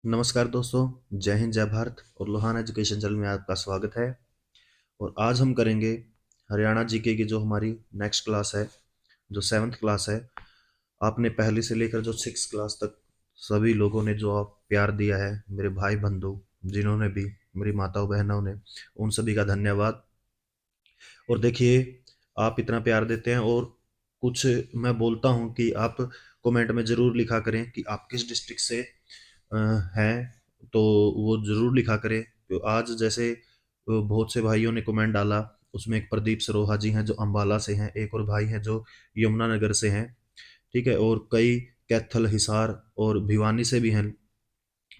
नमस्कार दोस्तों, जय हिंद, जय भारत और लोहाना एजुकेशन चैनल में आपका स्वागत है। और आज हम करेंगे हरियाणा जीके की जो हमारी नेक्स्ट क्लास है, जो 7th क्लास है। आपने पहली से लेकर जो 6th क्लास तक सभी लोगों ने जो आप प्यार दिया है, मेरे भाई बंधु जिन्होंने भी, मेरी माताओं बहनों ने, उन सभी का धन्यवाद। और देखिए, आप इतना प्यार देते हैं और कुछ मैं बोलता हूँ कि आप कमेंट में ज़रूर लिखा करें कि आप किस डिस्ट्रिक्ट से हैं, तो वो ज़रूर लिखा करें। तो आज जैसे बहुत से भाइयों ने कमेंट डाला, उसमें एक प्रदीप सरोहा जी हैं जो अम्बाला से हैं, एक और भाई हैं जो यमुनानगर से हैं, ठीक है, और कई कैथल, हिसार और भिवानी से भी हैं,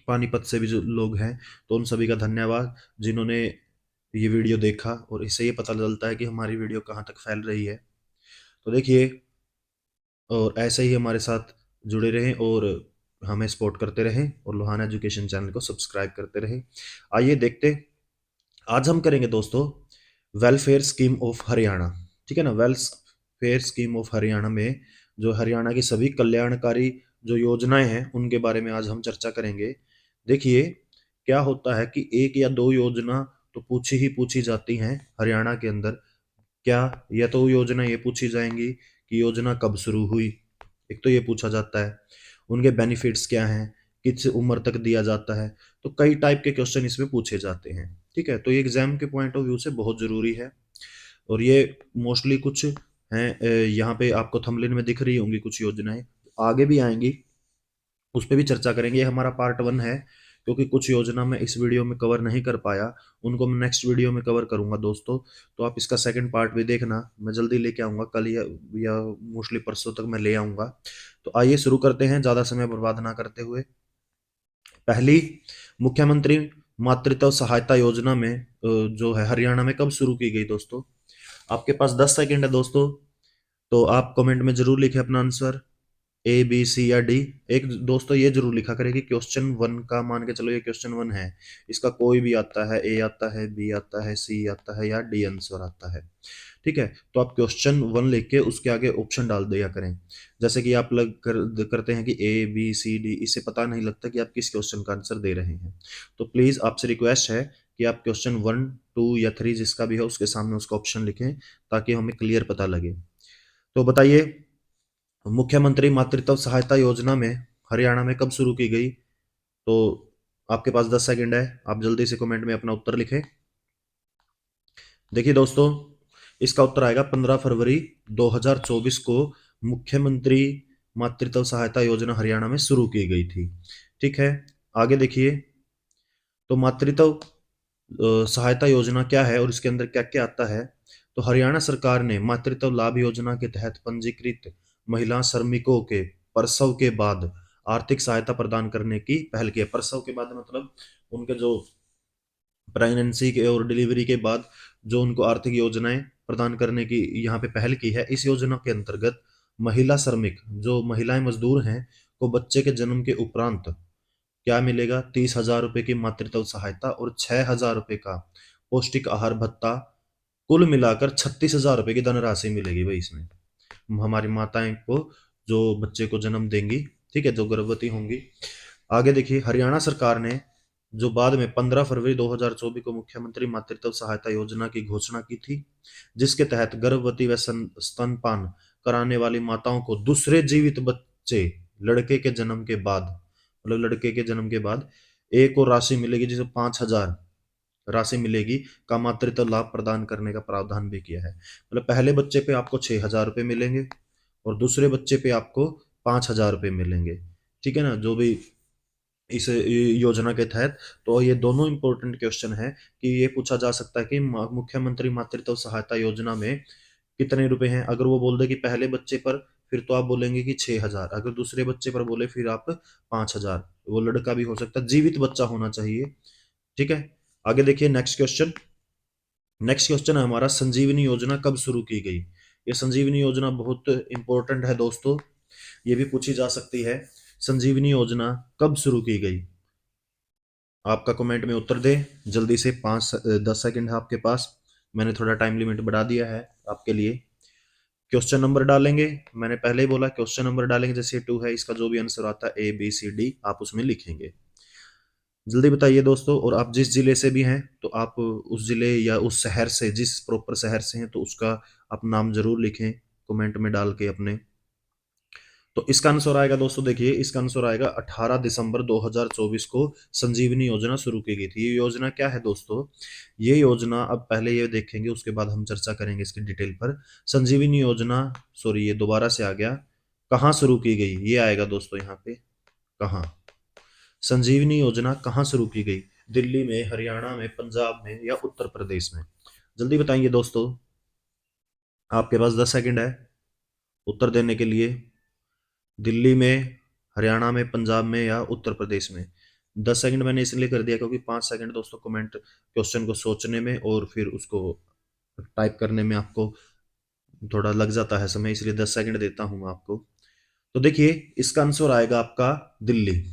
पानीपत से भी जो लोग हैं। तो उन सभी का धन्यवाद जिन्होंने ये वीडियो देखा, और इससे ये पता चलता है कि हमारी वीडियो कहाँ तक फैल रही है। तो देखिए, और ऐसे ही हमारे साथ जुड़े रहें और हमें सपोर्ट करते रहें और लोहाना एजुकेशन चैनल को सब्सक्राइब करते रहें। आइए देखते, आज हम करेंगे दोस्तों वेलफेयर स्कीम ऑफ हरियाणा। ठीक है ना, वेलफेयर स्कीम ऑफ हरियाणा में जो हरियाणा की सभी कल्याणकारी जो योजनाएं हैं उनके बारे में आज हम चर्चा करेंगे। देखिए, क्या होता है कि एक या दो योजना तो पूछी जाती हैं हरियाणा के अंदर। क्या, या तो योजना ये पूछी जाएंगी कि योजना कब शुरू हुई, एक तो ये पूछा जाता है। उनके बेनिफिट्स क्या हैं, किस उम्र तक दिया जाता है। तो कई टाइप के क्वेश्चन इसमें पूछे जाते हैं। ठीक है, तो ये एग्जाम के पॉइंट ऑफ व्यू से बहुत जरूरी है। और ये मोस्टली कुछ हैं, यहाँ पे आपको थंबनेल में दिख रही होंगी कुछ योजनाएं, आगे भी आएंगी, उस पर भी चर्चा करेंगे। ये हमारा पार्ट 1 है, क्योंकि कुछ योजना मैं इस वीडियो में कवर नहीं कर पाया, उनको मैं नेक्स्ट वीडियो में कवर करूंगा दोस्तों। तो आप इसका सेकंड पार्ट भी देखना, मैं जल्दी लेके आऊंगा, कल या मोस्टली परसों तक मैं ले आऊंगा। तो आइए शुरू करते हैं ज़्यादा समय बर्बाद ना करते हुए। पहली, मुख्यमंत्री मातृत्व सहायता योजना में जो है हरियाणा में कब शुरू की गई दोस्तों। आपके पास 10 सेकेंड है दोस्तों, तो आप कमेंट में जरूर लिखें अपना आंसर, ए बी सी या डी। एक दोस्तों ये जरूर लिखा करें कि क्वेश्चन 1 का, मान के चलो ये क्वेश्चन 1 है, इसका कोई भी आता है, ए आता है, बी आता है, सी आता है या डी आंसर आता है। ठीक है, तो आप क्वेश्चन 1 लिख के उसके आगे ऑप्शन डाल दिया करें। जैसे कि आप करते हैं कि ए बी सी डी, इससे पता नहीं लगता कि आप किस क्वेश्चन का आंसर दे रहे हैं। तो प्लीज आपसे रिक्वेस्ट है कि आप क्वेश्चन 1, 2 या 3 जिसका भी हो उसके सामने उसका ऑप्शन लिखें, ताकि हमें क्लियर पता लगे। तो बताइए, मुख्यमंत्री मातृत्व सहायता योजना में हरियाणा में कब शुरू की गई। तो आपके पास 10 सेकेंड है, आप जल्दी से कमेंट में अपना उत्तर लिखें। देखिए दोस्तों, इसका उत्तर आएगा 15 फरवरी 2024 को मुख्यमंत्री मातृत्व सहायता योजना हरियाणा में शुरू की गई थी। ठीक है, आगे देखिए, तो मातृत्व सहायता योजना क्या है और इसके अंदर क्या क्या आता है। तो हरियाणा सरकार ने मातृत्व लाभ योजना के तहत पंजीकृत महिला श्रमिकों के प्रसव के बाद आर्थिक सहायता प्रदान करने की पहल की है। प्रसव के बाद मतलब उनके जो प्रेगनेंसी के और डिलीवरी के बाद जो उनको आर्थिक योजनाएं प्रदान करने की यहाँ पे पहल की है। इस योजना के अंतर्गत महिला श्रमिक, जो महिलाएं मजदूर हैं, को बच्चे के जन्म के उपरांत क्या मिलेगा, 30,000 रुपए की मातृत्व सहायता और 6,000 रुपए का पौष्टिक आहार भत्ता, कुल मिलाकर 36,000 रुपए की धनराशि मिलेगी भाई इसमें हमारी माताएं को जो बच्चे को जन्म देंगी, ठीक है, जो गर्भवती होंगी। आगे देखिए, हरियाणा सरकार ने जो बाद में 15 फरवरी 2024 को मुख्यमंत्री मातृत्व सहायता योजना की घोषणा की थी, जिसके तहत गर्भवती व स्तनपान कराने वाली माताओं को दूसरे जीवित बच्चे लड़के के जन्म के बाद, मतलब लड़के के जन्म के बाद एक और राशि मिलेगी, जिसे 5,000 राशि मिलेगी का मातृत्व लाभ प्रदान करने का प्रावधान भी किया है। मतलब पहले बच्चे पे आपको 6,000 रुपये मिलेंगे और दूसरे बच्चे पे आपको 5,000 रुपये मिलेंगे। ठीक है ना, जो भी इस योजना के तहत। तो ये दोनों इंपॉर्टेंट क्वेश्चन है कि ये पूछा जा सकता है कि मुख्यमंत्री मातृत्व सहायता योजना में कितने रुपए हैं। अगर वो बोल दे कि पहले बच्चे पर, फिर तो आप बोलेंगे कि 6,000। अगर दूसरे बच्चे पर बोले फिर आप 5,000। वो लड़का भी हो सकता है, जीवित बच्चा होना चाहिए। ठीक है, आगे देखिए, नेक्स्ट क्वेश्चन। नेक्स्ट क्वेश्चन है हमारा, संजीवनी योजना कब शुरू की गई। ये संजीवनी योजना बहुत इंपॉर्टेंट है दोस्तों, ये भी पूछी जा सकती है, संजीवनी योजना कब शुरू की गई। आपका कमेंट में उत्तर दे जल्दी से, 10 सेकंड है आपके पास, मैंने थोड़ा टाइम लिमिट बढ़ा दिया है आपके लिए। क्वेश्चन नंबर डालेंगे, मैंने पहले ही बोला क्वेश्चन नंबर डालेंगे, जैसे 2 है, इसका जो भी आंसर आता है ए बी सी डी आप उसमें लिखेंगे। जल्दी बताइए दोस्तों। और आप जिस जिले से भी हैं तो आप उस जिले या उस शहर से, जिस प्रॉपर शहर से हैं, तो उसका आप नाम जरूर लिखें कमेंट में डाल के अपने। तो इसका आंसर आएगा दोस्तों, देखिए इसका आंसर आएगा 18 दिसंबर 2024 को संजीवनी योजना शुरू की गई थी। ये योजना क्या है दोस्तों? ये योजना, अब पहले ये देखेंगे उसके बाद हम चर्चा करेंगे इसकी डिटेल पर। संजीवनी योजना, सॉरी ये दोबारा से आ गया, कहाँ शुरू की गई ये आएगा दोस्तों यहाँ पे। कहाँ संजीवनी योजना कहाँ शुरू की गई? दिल्ली में, हरियाणा में, पंजाब में या उत्तर प्रदेश में? जल्दी बताइए दोस्तों, आपके पास 10 सेकंड है उत्तर देने के लिए। दिल्ली में, हरियाणा में, पंजाब में या उत्तर प्रदेश में? 10 सेकंड मैंने इसलिए कर दिया क्योंकि 5 सेकंड दोस्तों कमेंट क्वेश्चन को सोचने में और फिर उसको टाइप करने में आपको थोड़ा लग जाता है समय, इसलिए 10 सेकंड देता हूं मैं आपको। तो देखिए इसका आंसर आएगा आपका दिल्ली।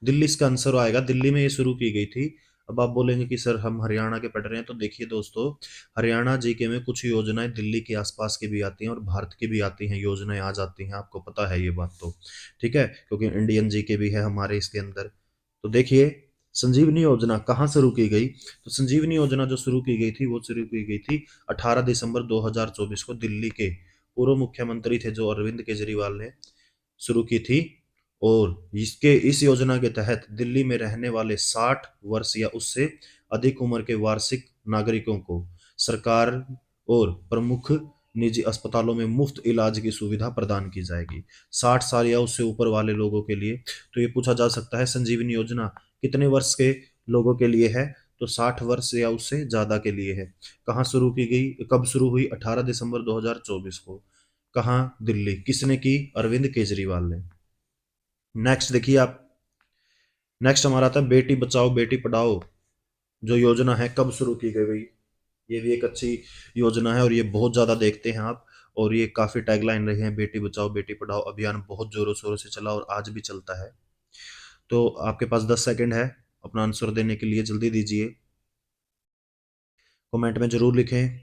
दिल्ली इसका आंसर आएगा, दिल्ली में ये शुरू की गई थी। अब आप बोलेंगे कि सर हम हरियाणा के पढ़ रहे हैं, तो देखिए दोस्तों, हरियाणा जीके में कुछ योजनाएं दिल्ली के आसपास की भी आती हैं और भारत की भी आती हैं, योजनाएं आ जाती हैं, आपको पता है ये बात तो। ठीक है, क्योंकि इंडियन जीके भी है हमारे इसके अंदर। तो देखिए संजीवनी योजना कहाँ शुरू की गई? तो संजीवनी योजना जो शुरू की गई थी वो शुरू की गई थी 18 दिसंबर 2024 को। दिल्ली के पूर्व मुख्यमंत्री थे जो अरविंद केजरीवाल ने शुरू की थी। और इस योजना के तहत दिल्ली में रहने वाले 60 वर्ष या उससे अधिक उम्र के वार्षिक नागरिकों को सरकार और प्रमुख निजी अस्पतालों में मुफ्त इलाज की सुविधा प्रदान की जाएगी। 60 साल या उससे ऊपर वाले लोगों के लिए। तो ये पूछा जा सकता है संजीवनी योजना कितने वर्ष के लोगों के लिए है? तो 60 वर्ष या उससे ज्यादा के लिए है। कहाँ शुरू की गई, कब शुरू हुई? 18 दिसंबर 2024 को। कहाँ? दिल्ली। किसने की? अरविंद केजरीवाल ने। नेक्स्ट देखिए आप, नेक्स्ट हमारा आता है बेटी बचाओ बेटी पढ़ाओ जो योजना है, कब शुरू की गई भाई? ये भी एक अच्छी योजना है और ये बहुत ज्यादा देखते हैं आप। और ये काफी टैगलाइन रहे हैं, बेटी बचाओ बेटी पढ़ाओ अभियान बहुत जोरों शोरों से चला और आज भी चलता है। तो आपके पास 10 सेकंड है अपना आंसर देने के लिए, जल्दी दीजिए, कमेंट में जरूर लिखें।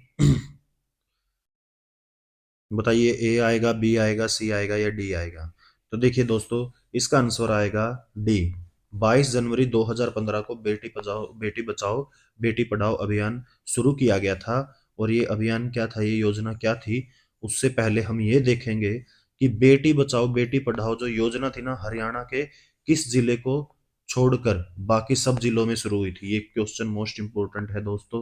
बताइए ए आएगा, बी आएगा, सी आएगा या डी आएगा? तो देखिए दोस्तों इसका आंसर आएगा डी। 22 जनवरी 2015 को बेटी बचाओ बेटी पढ़ाओ अभियान शुरू किया गया था। और ये अभियान क्या था, ये योजना क्या थी, उससे पहले हम ये देखेंगे कि बेटी बचाओ बेटी पढ़ाओ जो योजना थी ना, हरियाणा के किस जिले को छोड़कर बाकी सब जिलों में शुरू हुई थी? ये क्वेश्चन मोस्ट इंपोर्टेंट है दोस्तों,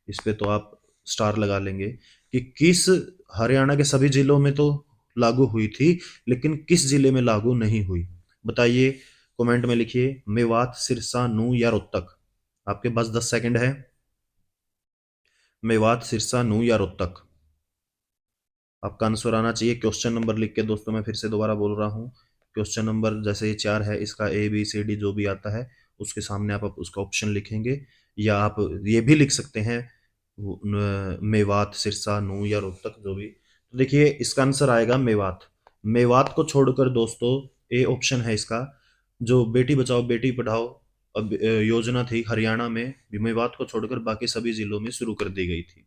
इस पे तो आप स्टार लगा लेंगे कि किस, हरियाणा के सभी जिलों में तो लागू हुई थी लेकिन किस जिले में लागू नहीं हुई? बताइए, कमेंट में लिखिए। मेवात, सिरसा, नूह या रोहतक? आपके पास 10 सेकंड है। मेवात, सिरसा, नूह या रोहतक? आपका आंसर आना चाहिए क्वेश्चन नंबर लिख के दोस्तों। मैं फिर से दोबारा बोल रहा हूँ, क्वेश्चन नंबर जैसे ये 4 है, इसका ए बी सी डी जो भी आता है उसके सामने आप उसका ऑप्शन लिखेंगे। या आप ये भी लिख सकते हैं मेवात, सिरसा, नूह या रोहतक जो भी। तो देखिए इसका आंसर आएगा मेवात। मेवात को छोड़कर दोस्तों, ए ऑप्शन है इसका, जो बेटी बचाओ बेटी पढ़ाओ योजना थी हरियाणा में, मेवात को छोड़कर बाकी सभी जिलों में शुरू कर दी गई थी।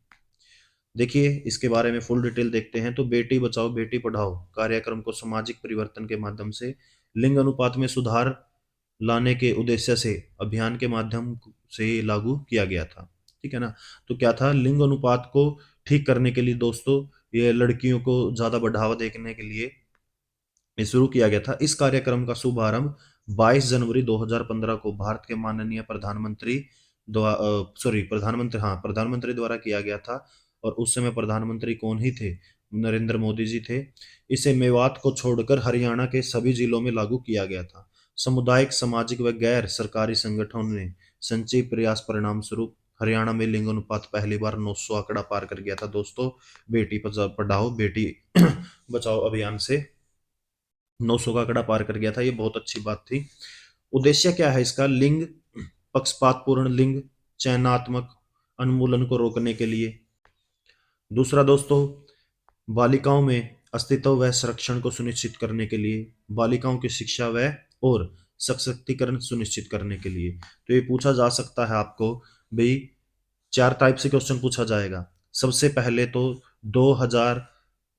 देखिए इसके बारे में फुल डिटेल देखते हैं। तो बेटी बचाओ बेटी पढ़ाओ कार्यक्रम को सामाजिक परिवर्तन के माध्यम से लिंग अनुपात में सुधार लाने के उद्देश्य से अभियान के माध्यम से लागू किया गया था। ठीक है ना? तो क्या था, लिंग अनुपात को ठीक करने के लिए दोस्तों, ये लड़कियों को ज्यादा बढ़ावा देने के लिए ये शुरू किया गया था। इस कार्यक्रम का शुभारंभ 22 जनवरी 2015 को भारत के माननीय प्रधानमंत्री प्रधानमंत्री द्वारा किया गया था। और उस समय प्रधानमंत्री कौन ही थे? नरेंद्र मोदी जी थे। इसे मेवात को छोड़कर हरियाणा के सभी जिलों में लागू किया गया था। सामुदायिक, सामाजिक व गैर सरकारी संगठनों ने संचयी प्रयास परिणाम स्वरूप हरियाणा में लिंग अनुपात पहली बार 900 आंकड़ा पार कर गया था दोस्तों, बेटी पढ़ाओ बेटी बचाओ अभियान से 900 का आंकड़ा पार कर गया था। ये बहुत अच्छी बात थी। उद्देश्य क्या है इसका? लिंग पक्षपातपूर्ण, लिंग चयनात्मक उन्मूलन को रोकने के लिए। दूसरा दोस्तों, बालिकाओं में अस्तित्व व संरक्षण को सुनिश्चित करने के लिए, बालिकाओं की शिक्षा व और सशक्तिकरण सुनिश्चित करने के लिए। तो ये पूछा जा सकता है आपको भाई, 4 टाइप से क्वेश्चन पूछा जाएगा। सबसे पहले तो 2000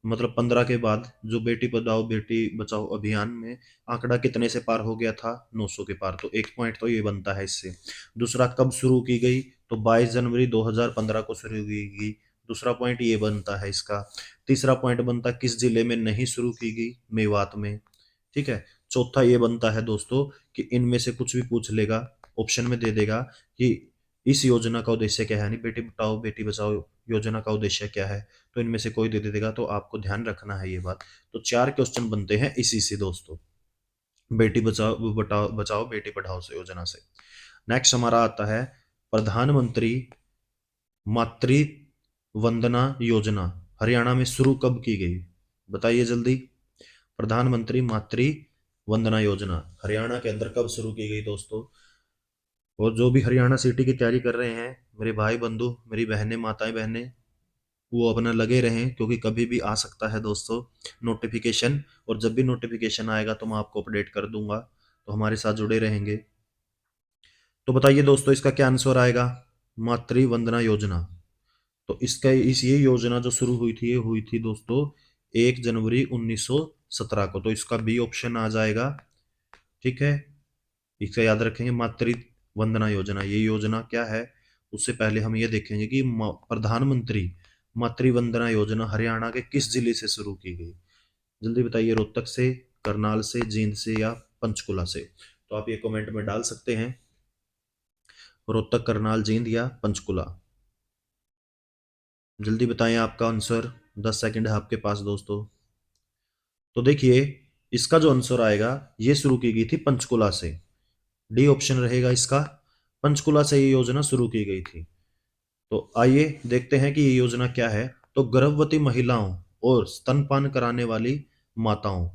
मतलब 15 के बाद जो बेटी पढ़ाओ बेटी बचाओ अभियान में आंकड़ा कितने से पार हो गया था, 900 के पार। तो एक पॉइंट तो ये बनता है इससे। दूसरा, कब शुरू की गई, तो 22 जनवरी 2015 को शुरू की गई। दूसरा पॉइंट ये बनता है इसका। तीसरा पॉइंट बनता है किस जिले में नहीं शुरू की गई, मेवात में। ठीक है। चौथा ये बनता है दोस्तों कि इनमें से कुछ भी पूछ लेगा, ऑप्शन में दे देगा कि इस योजना का उद्देश्य क्या है, यानी बेटी पढ़ाओ बेटी बचाओ योजना का उद्देश्य क्या है, तो इनमें से कोई दे देगा। तो आपको ध्यान रखना है ये बात। तो 4 क्वेश्चन बनते हैं इसी से दोस्तों, बेटी बचाओ बेटी पढ़ाओ से योजना से। नेक्स्ट हमारा आता है प्रधानमंत्री मातृ वंदना योजना हरियाणा में शुरू कब की गई, बताइए जल्दी। प्रधानमंत्री मातृ वंदना योजना हरियाणा के अंदर कब शुरू की गई दोस्तों। और जो भी हरियाणा सिटी की तैयारी कर रहे हैं, मेरे भाई बंधु मेरी बहनें माताएं बहनें, वो अपना लगे रहें, क्योंकि कभी भी आ सकता है दोस्तों नोटिफिकेशन। और जब भी नोटिफिकेशन आएगा तो मैं आपको अपडेट कर दूंगा, तो हमारे साथ जुड़े रहेंगे। तो बताइए दोस्तों इसका क्या आंसर आएगा, मातृ वंदना योजना। तो इसका इस ये योजना जो शुरू हुई थी, ये हुई थी दोस्तों 1 जनवरी 1917 को। तो इसका बी ऑप्शन आ जाएगा। ठीक है, इसका याद रखेंगे मातृ वंदना योजना। ये योजना क्या है, उससे पहले हम ये देखेंगे कि प्रधानमंत्री मातृ वंदना योजना हरियाणा के किस जिले से शुरू की गई। जल्दी बताइए, रोहतक से, करनाल से, जींद से या पंचकुला से। तो आप ये कमेंट में डाल सकते हैं, रोहतक, करनाल, जींद या पंचकुला। जल्दी बताएं आपका आंसर, 10 सेकंड है आपके पास दोस्तों। तो देखिए इसका जो आंसर आएगा, ये शुरू की गई थी पंचकुला से। डी ऑप्शन रहेगा इसका, पंचकुला से ये योजना शुरू की गई थी। तो आइए देखते हैं कि ये योजना क्या है। तो गर्भवती महिलाओं और स्तनपान कराने वाली माताओं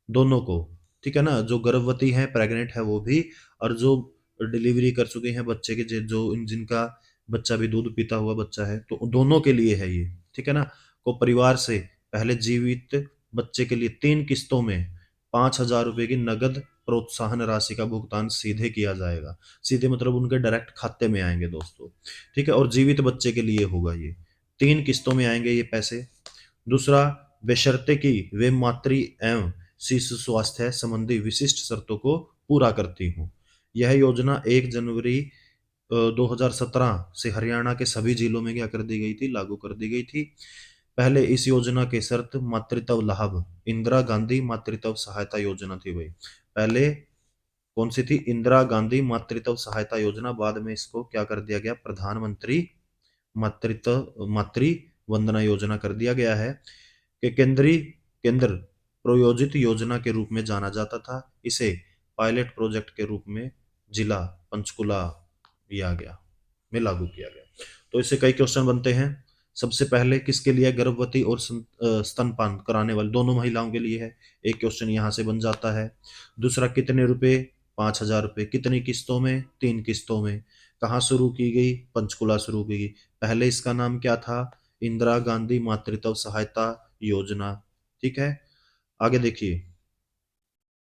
दोनों को, ठीक है ना, जो गर्भवती है प्रेग्नेंट है वो भी, और जो डिलीवरी कर चुके हैं बच्चे के, जो जिनका बच्चा भी दूध पीता हुआ बच्चा है, तो दोनों के लिए है ये। ठीक है ना, को परिवार से पहले जीवित बच्चे के लिए 3 किस्तों में 5,000 रुपए की नगद प्रोत्साहन राशि का भुगतान सीधे किया जाएगा। सीधे मतलब उनके डायरेक्ट खाते में आएंगे दोस्तों। ठीक है, और जीवित बच्चे के लिए होगा ये, 3 किस्तों में आएंगे ये पैसे। दूसरा, बशर्ते कि वे मातृ एवं शिशु स्वास्थ्य संबंधी विशिष्ट शर्तों को पूरा करती हूँ। यह योजना 1 जनवरी 2017 से हरियाणा के सभी जिलों में क्या कर दी गई थी, लागू कर दी गई थी। पहले इस योजना के शर्त मातृत्व लाभ इंदिरा गांधी मातृत्व सहायता योजना थी भाई। पहले कौन सी थी, इंदिरा गांधी मातृत्व सहायता योजना। बाद में इसको क्या कर दिया गया, प्रधानमंत्री मातृ वंदना योजना कर दिया गया है। कि केंद्र प्रायोजित योजना के रूप में जाना जाता था। इसे पायलट प्रोजेक्ट के रूप में जिला पंचकुला दिया गया में लागू किया गया। तो इससे कई क्वेश्चन बनते हैं। सबसे पहले किसके लिए, गर्भवती और स्तनपान कराने वाली दोनों महिलाओं के लिए है, एक क्वेश्चन यहाँ से बन जाता है। दूसरा, कितने रुपए, 5,000 रुपए, कितनी किस्तों में, 3 किस्तों में। कहाँ शुरू की गई, पंचकुला शुरू की गई। पहले इसका नाम क्या था, इंदिरा गांधी मातृत्व सहायता योजना। ठीक है, आगे देखिए।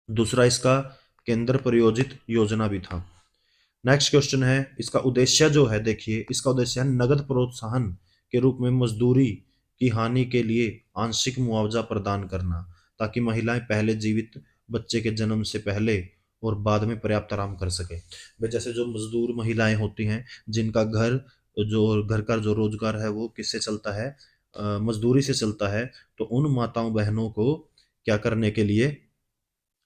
दूसरा इसका केंद्र प्रायोजित योजना भी था। नेक्स्ट क्वेश्चन है, इसका उद्देश्य जो है, देखिए इसका उद्देश्य है नगद प्रोत्साहन के रूप में मजदूरी की हानि के लिए आंशिक मुआवजा प्रदान करना, ताकि महिलाएं पहले जीवित बच्चे के जन्म से पहले और बाद में पर्याप्त आराम कर सके। भाई जैसे जो मजदूर महिलाएं होती हैं, जिनका घर का जो रोजगार है वो किससे चलता है, मजदूरी से चलता है। तो उन माताओं बहनों को क्या करने के लिए,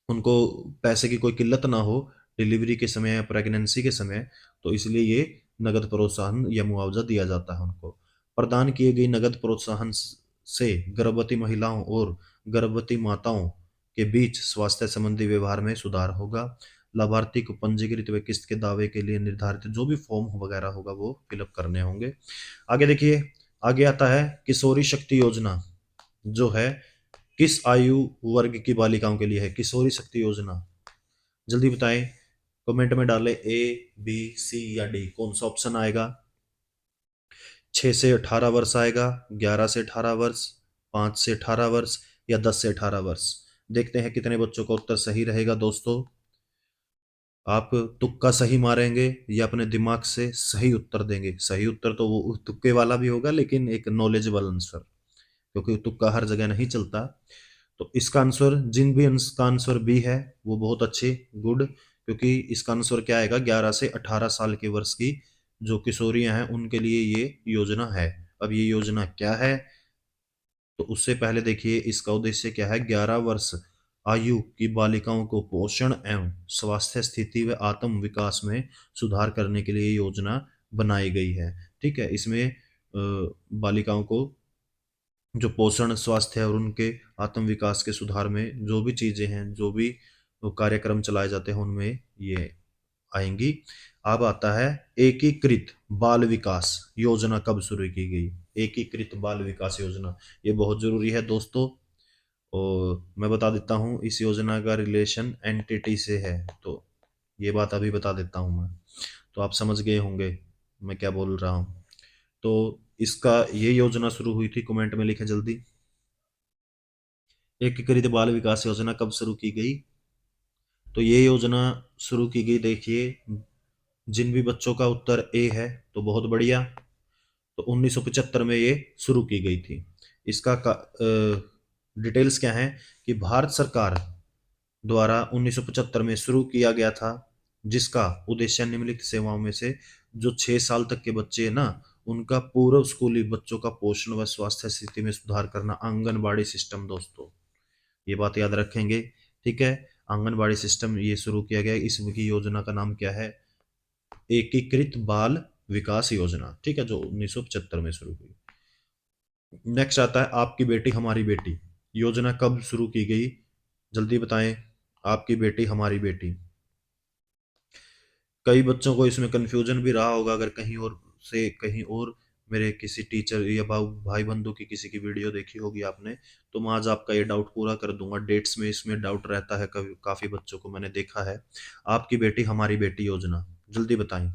उनको पैसे की कोई किल्लत ना हो डिलीवरी के समय या प्रेगनेंसी के समय, तो इसलिए ये नगद प्रोत्साहन या मुआवजा दिया जाता है उनको। प्रदान किए गई नगद प्रोत्साहन से गर्भवती महिलाओं और गर्भवती माताओं के बीच स्वास्थ्य संबंधी व्यवहार में सुधार होगा। लाभार्थी को पंजीकृत व किस्त के दावे के लिए निर्धारित जो भी फॉर्म वगैरह होगा वो फिलअप करने होंगे। आगे देखिए, आगे आता है किशोरी शक्ति योजना, जो है किस आयु वर्ग की बालिकाओं के लिए है, किशोरी शक्ति योजना। जल्दी बताएं, कमेंट में डालें ए, बी, सी या डी, कौन सा ऑप्शन आएगा। 6 से 18 वर्ष आएगा, 11 से 18 वर्ष, 5 से 18 वर्ष या 10 से 18 वर्ष। देखते हैं कितने बच्चों का उत्तर सही रहेगा दोस्तों। आप तुक्का सही मारेंगे या अपने दिमाग से सही उत्तर देंगे। सही उत्तर तो वो तुक्के वाला भी होगा, लेकिन एक नॉलेजेबल आंसर। क्योंकि तुक्का हर जगह नहीं चलता। तो इसका आंसर, जिन भी इसका आंसर बी है वो बहुत अच्छे, गुड, क्योंकि इसका आंसर क्या आएगा, 11 से 18 साल के वर्ष की जो किशोरियां हैं उनके लिए ये योजना है। अब ये योजना क्या है, तो उससे पहले देखिए इसका उद्देश्य क्या है। 11 वर्ष आयु की बालिकाओं को पोषण एवं स्वास्थ्य स्थिति व आत्म विकास में सुधार करने के लिए योजना बनाई गई है। ठीक है, इसमें बालिकाओं को जो पोषण, स्वास्थ्य और उनके आत्म विकास के सुधार में जो भी चीजें हैं, जो भी वो कार्यक्रम चलाए जाते हैं, उनमें ये आएंगी। अब आता है एकीकृत बाल विकास योजना कब शुरू की गई। एकीकृत बाल विकास योजना, ये बहुत जरूरी है दोस्तों। और मैं बता देता हूँ इस योजना का रिलेशन एनटीटी से है, तो ये बात अभी बता देता हूँ मैं, तो आप समझ गए होंगे मैं क्या बोल रहा हूँ। तो इसका ये योजना शुरू हुई थी, कमेंट में लिखें जल्दी। एकीकृत बाल विकास योजना कब शुरू की गई, तो ये योजना शुरू की गई, देखिए जिन भी बच्चों का उत्तर ए है तो बहुत बढ़िया, तो 1975 में ये शुरू की गई थी। इसका डिटेल्स क्या है कि भारत सरकार द्वारा 1975 में शुरू किया गया था, जिसका उद्देश्य निम्नलिखित सेवाओं में से जो 6 साल तक के बच्चे हैं ना, उनका पूर्व स्कूली बच्चों का पोषण व स्वास्थ्य स्थिति में सुधार करना। आंगनबाड़ी सिस्टम दोस्तों, ये बात याद रखेंगे। ठीक है, आंगनबाड़ी सिस्टम ये शुरू किया गया, इसकी योजना का नाम क्या है, एकीकृत बाल विकास योजना। ठीक है, जो 1975 में शुरू हुई। नेक्स्ट आता है आपकी बेटी हमारी बेटी योजना कब शुरू की गई, जल्दी बताएं। आपकी बेटी हमारी बेटी, कई बच्चों को इसमें कंफ्यूजन भी रहा होगा, अगर कहीं और से कहीं और मेरे किसी टीचर या भाई बंधु की किसी की वीडियो देखी होगी आपने, तो मैं आज आपका ये डाउट पूरा कर दूंगा। डेट्स में इसमें डाउट रहता है, कभी काफी बच्चों को मैंने देखा है। आपकी बेटी हमारी बेटी योजना, जल्दी बताएं।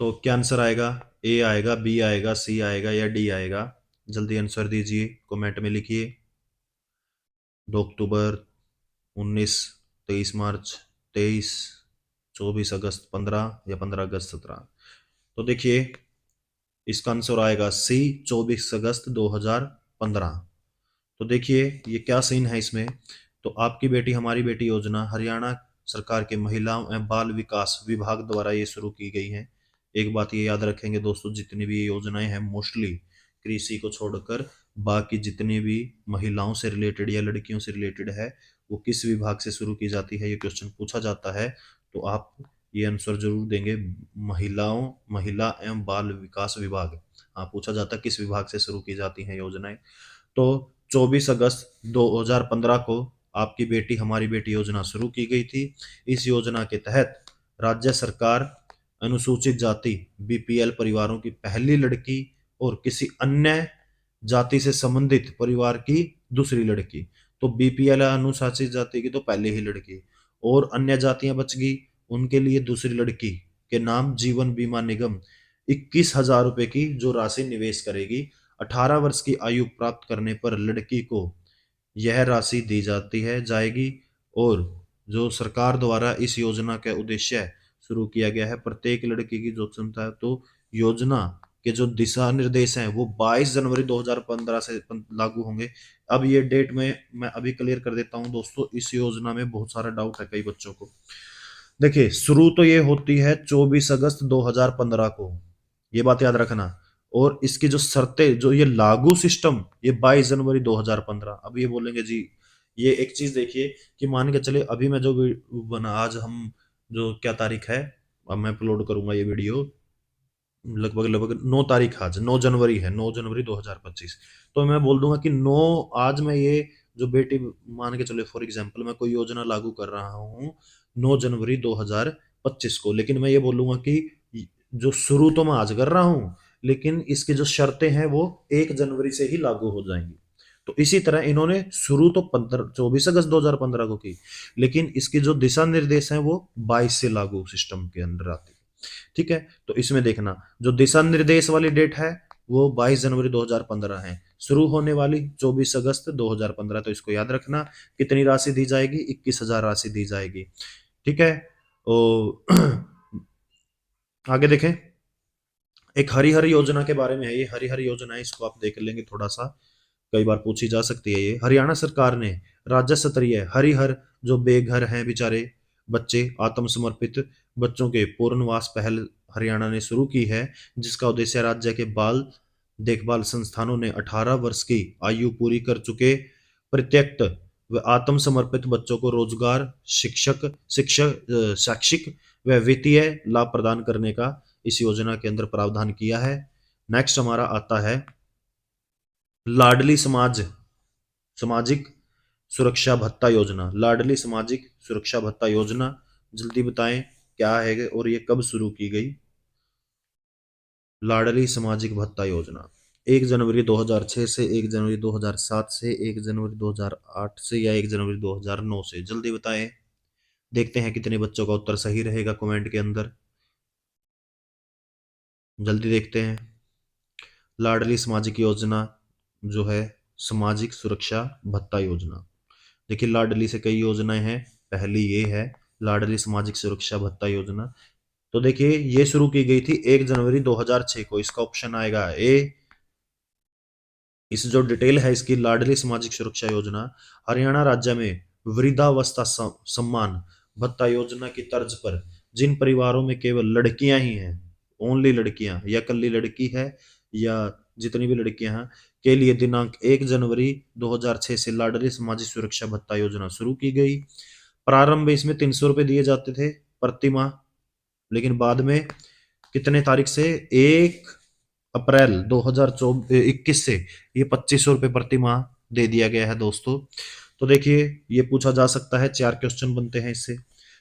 तो क्या आंसर आएगा, ए आएगा, बी आएगा, सी आएगा या डी आएगा, जल्दी आंसर दीजिए, कमेंट में लिखिए। 2 अक्टूबर, 19, 23 मार्च, 23, 24 अगस्त, 15 या 15 अगस्त, 17। तो देखिए इसका आंसर आएगा सी, 24 अगस्त 2015। तो देखिए ये क्या सीन है इसमें, तो आपकी बेटी हमारी बेटी योजना हरियाणा सरकार के महिला एवं बाल विकास विभाग द्वारा ये शुरू की गई है। एक बात ये याद रखेंगे दोस्तों, जितनी भी ये योजनाएं हैं मोस्टली कृषि को छोड़कर बाकी जितनी भी महिलाओं से रिलेटेड या लड़कियों से रिलेटेड है, वो किस विभाग से शुरू की जाती है, ये क्वेश्चन पूछा जाता है, तो आप ये आंसर जरूर देंगे। महिला एवं बाल विकास विभाग, हाँ पूछा जाता है किस विभाग से शुरू की जाती हैं योजनाएं। तो 24 अगस्त 2015 को आपकी बेटी हमारी बेटी योजना शुरू की गई थी। इस योजना के तहत राज्य सरकार अनुसूचित जाति बीपीएल परिवारों की पहली लड़की और किसी अन्य जाति से संबंधित परिवार की दूसरी लड़की, तो बीपीएल अनुसूचित जाति की तो पहले ही लड़की, और अन्य जातियां बच गई उनके लिए दूसरी लड़की के नाम जीवन बीमा निगम 21,000 रुपए की जो राशि निवेश करेगी। 18 वर्ष की आयु प्राप्त करने पर लड़की को यह राशि दी जाती है जाएगी। और जो सरकार द्वारा इस योजना का उद्देश्य शुरू किया गया है, प्रत्येक लड़की की जो क्षमता है, तो योजना के जो दिशा निर्देश हैं वो 22 जनवरी 2015 से लागू होंगे। अब ये डेट में मैं अभी क्लियर कर देता हूं दोस्तों, इस योजना में बहुत सारा डाउट है कई बच्चों को। देखिए शुरू तो ये होती है 24 अगस्त 2015 को, ये बात याद रखना। और इसकी जो शर्तें, जो ये लागू सिस्टम, ये 22 जनवरी 2015। अब ये बोलेंगे जी, ये एक चीज देखिए कि मान के चले अभी मैं जो बना, आज हम जो क्या तारीख है, अब मैं अपलोड करूंगा ये वीडियो, लगभग लगभग 9 तारीख, आज 9 जनवरी है, 9 जनवरी 2025। तो मैं बोल दूंगा कि 9, आज मैं ये जो बेटी, मान के चले फॉर एग्जाम्पल मैं कोई योजना लागू कर रहा हूँ 9 जनवरी 2025 को, लेकिन मैं ये बोलूंगा कि जो शुरू तो मैं आज कर रहा हूँ, लेकिन इसकी जो शर्तें हैं वो 1 जनवरी से ही लागू हो जाएंगी। तो इसी तरह इन्होंने शुरू तो 24 अगस्त 2015 को की, लेकिन इसकी जो दिशा निर्देश हैं वो 22 से लागू सिस्टम के अंदर आती है। ठीक है, तो इसमें देखना जो दिशा निर्देश वाली डेट है वो 22 जनवरी 2015 है, शुरू होने वाली 24 अगस्त 2015, तो इसको याद रखना। कितनी राशि दी जाएगी, 21,000 राशि दी जाएगी। ठीक है, ओ आगे देखें, एक हरिहर योजना के बारे में है, ये हरिहर योजना है, इसको आप देख लेंगे थोड़ा सा, कई बार पूछी जा सकती है ये। हरियाणा सरकार ने राज्य स्तरीय हरिहर, जो बेघर हैं बेचारे बच्चे, आत्मसमर्पित बच्चों के पुनर्वास पहल हरियाणा ने शुरू की है, जिसका उद्देश्य राज्य के बाल देखभाल संस्थानों ने 18 वर्ष की आयु पूरी कर चुके प्रत्यक्त व आत्मसमर्पित बच्चों को रोजगार, शैक्षिक व वित्तीय लाभ प्रदान करने का इस योजना के अंदर प्रावधान किया है। नेक्स्ट हमारा आता है लाडली सामाजिक सुरक्षा भत्ता योजना। लाडली सामाजिक सुरक्षा भत्ता योजना, जल्दी बताएं क्या है और ये कब शुरू की गई। लाडली सामाजिक भत्ता योजना 1 जनवरी 2006 से, 1 जनवरी 2007 से, 1 जनवरी 2008 से, या 1 जनवरी 2009 से, जल्दी बताएं। देखते हैं कितने बच्चों का उत्तर सही रहेगा कमेंट के अंदर, जल्दी देखते हैं। लाडली सामाजिक योजना जो है सामाजिक सुरक्षा भत्ता योजना, देखिए लाडली से कई योजनाएं हैं, पहली ये है लाडली सामाजिक सुरक्षा भत्ता योजना। तो देखिए ये शुरू की गई थी 1 जनवरी 2006 को, इसका ऑप्शन आएगा ए। इस जो डिटेल है इसकी, लाडली सामाजिक सुरक्षा योजना हरियाणा राज्य में वृद्धावस्था सम्मान भत्ता योजना की तर्ज पर जिन परिवारों में केवल लड़कियां ही हैं, ओनली लड़कियां, या कल्ली लड़की है या जितनी भी लड़कियां हैं, के लिए दिनांक 1 जनवरी 2006 से लाडली सामाजिक सुरक्षा भत्ता योजना शुरू की गई। प्रारंभ में इसमें 300 रुपए दिए जाते थे प्रति माह, लेकिन बाद में कितने तारीख से, 1 अप्रैल 2021 से ये 2500 रुपये प्रति माह दे दिया गया है दोस्तों। तो देखिए ये पूछा जा सकता है, 4 क्वेश्चन बनते हैं इससे।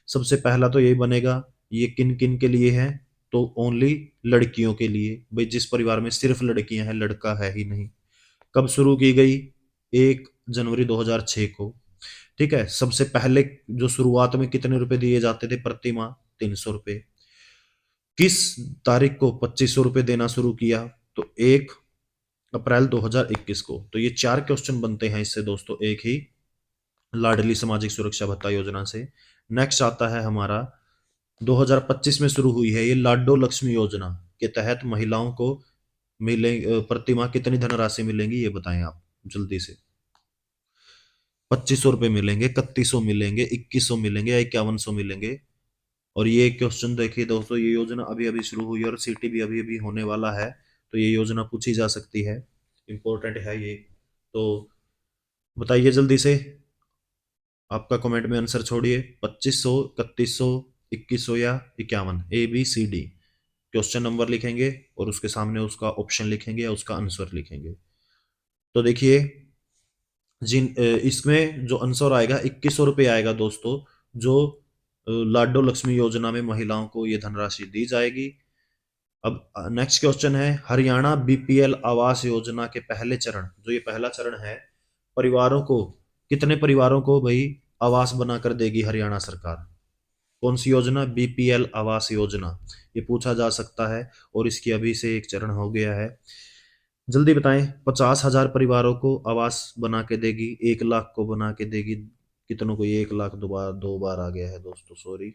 सबसे पहला तो यही बनेगा, ये किन किन के लिए है, तो ओनली लड़कियों के लिए, भाई जिस परिवार में सिर्फ लड़कियां हैं, लड़का है ही नहीं। कब शुरू की गई, 1 जनवरी 2006 को। ठीक है, सबसे पहले जो शुरुआत में कितने रुपए दिए जाते थे प्रति माह, 300 रुपए। किस तारीख को 2500 रुपए देना शुरू किया, तो 1 अप्रैल 2021 को। तो ये 4 क्वेश्चन बनते हैं इससे दोस्तों, एक ही लाडली सामाजिक सुरक्षा भत्ता योजना से। नेक्स्ट आता है हमारा 2025 में शुरू हुई है ये लाडो लक्ष्मी योजना के तहत महिलाओं को मिले प्रति माह कितनी धनराशि मिलेंगी, ये बताएं आप जल्दी से। 2500 रुपये मिलेंगे, 3100 मिलेंगे, 2100 मिलेंगे, या 5100 मिलेंगे। और ये क्वेश्चन देखिए दोस्तों, ये योजना अभी अभी शुरू हुई है और सीटी भी अभी अभी होने वाला है, तो ये योजना पूछी जा सकती है, इंपॉर्टेंट है ये। तो बताइए जल्दी से, आपका कमेंट में आंसर छोड़िए, 2500, 3100, 2100 या 51, ABCD क्वेश्चन नंबर लिखेंगे और उसके सामने उसका ऑप्शन लिखेंगे या उसका आंसर लिखेंगे। तो देखिए इसमें जो आंसर आएगा 2100 रुपये आएगा दोस्तों, जो लाडो लक्ष्मी योजना में महिलाओं को ये धनराशि दी जाएगी। अब नेक्स्ट क्वेश्चन है, हरियाणा बीपीएल आवास योजना के पहले चरण, जो ये पहला चरण है, परिवारों को, कितने परिवारों को भाई आवास बनाकर देगी हरियाणा सरकार। कौन सी योजना, बीपीएल आवास योजना, ये पूछा जा सकता है। और इसकी अभी से एक चरण हो गया है, जल्दी बताएं। 50,000 परिवारों को आवास बना के देगी, 1 लाख को बना के देगी, कितनों को, ये 1 लाख दो बार आ गया है दोस्तों, सॉरी,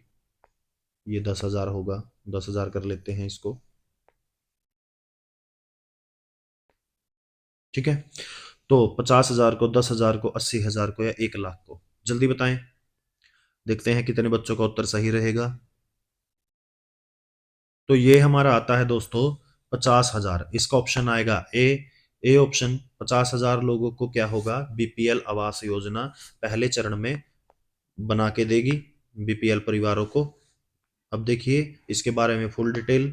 ये 10,000 होगा, 10,000 कर लेते हैं इसको। ठीक है, तो 50,000 को, 10,000 को, 80,000 को, या 1 लाख को, जल्दी बताएं। देखते हैं कितने बच्चों का उत्तर सही रहेगा। तो ये हमारा आता है दोस्तों 50,000, इसका ऑप्शन आएगा ए ऑप्शन। 50,000 लोगों को क्या होगा, बीपीएल आवास योजना पहले चरण में बना के देगी बीपीएल परिवारों को। अब देखिए इसके बारे में फुल डिटेल।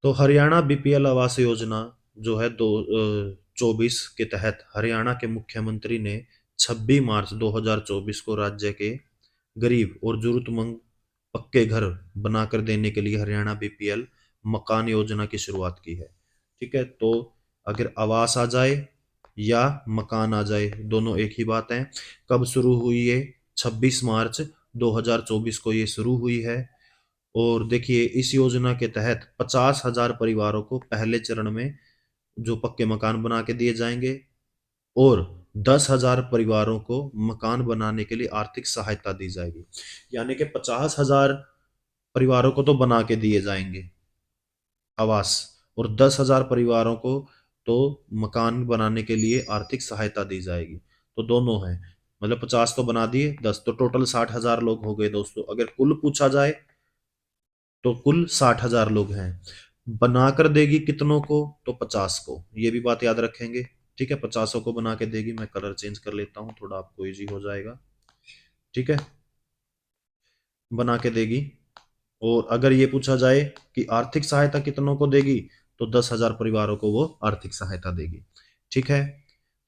तो हरियाणा बीपीएल आवास योजना जो है 2024 के तहत हरियाणा के मुख्यमंत्री ने 26 मार्च 2024 को राज्य के गरीब और जरूरतमंद पक्के घर बनाकर देने के लिए हरियाणा बीपीएल मकान योजना की शुरुआत की है। ठीक है, तो अगर आवास आ जाए या मकान आ जाए, दोनों एक ही बात है। कब शुरू हुई ये, 26 मार्च 2024 को ये शुरू हुई है। और देखिए इस योजना के तहत 50,000 परिवारों को पहले चरण में जो पक्के मकान बना के दिए जाएंगे, और 10,000 परिवारों को मकान बनाने के लिए आर्थिक सहायता दी जाएगी। यानी कि 50,000 परिवारों को तो बना के दिए जाएंगे, आवास, और 10,000 परिवारों को तो मकान बनाने के लिए आर्थिक सहायता दी जाएगी। तो दोनों हैं, मतलब 50 तो बना दिए, 10 तो टोटल 60,000 लोग हो गए दोस्तों। अगर कुल पूछा जाए तो कुल 60,000 लोग हैं। बनाकर देगी कितनों को, तो 50 को, ये भी बात याद रखेंगे। ठीक है, 50 को बना के देगी। मैं कलर चेंज कर लेता हूँ, थोड़ा आपको इजी हो जाएगा। ठीक है, बना के देगी। और अगर ये पूछा जाए कि आर्थिक सहायता कितनों को देगी, तो 10,000 परिवारों को वो आर्थिक सहायता देगी। ठीक है,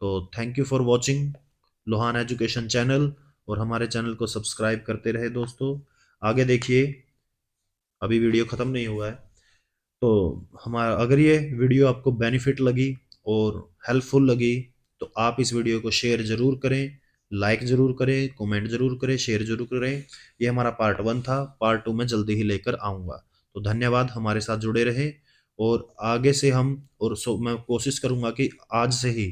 तो thank you for watching Lohan education channel, और हमारे चैनल को सब्सक्राइब करते रहे दोस्तों। आगे देखिए, अभी वीडियो खत्म नहीं हुआ है। तो हमारा, अगर ये वीडियो आपको बेनिफिट लगी और हेल्पफुल लगी, तो आप इस वीडियो को शेयर जरूर करें, लाइक जरूर करें, कमेंट जरूर करें, शेयर जरूर करें। ये हमारा पार्ट 1 था, पार्ट 2 में जल्दी ही लेकर आऊँगा। तो धन्यवाद, हमारे साथ जुड़े रहें। और आगे से हम, और मैं कोशिश करूँगा कि आज से ही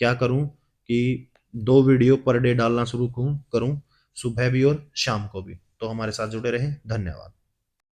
क्या करूँ कि 2 वीडियो पर डे डालना शुरू करूँ, सुबह भी और शाम को भी। तो हमारे साथ जुड़े रहें, धन्यवाद।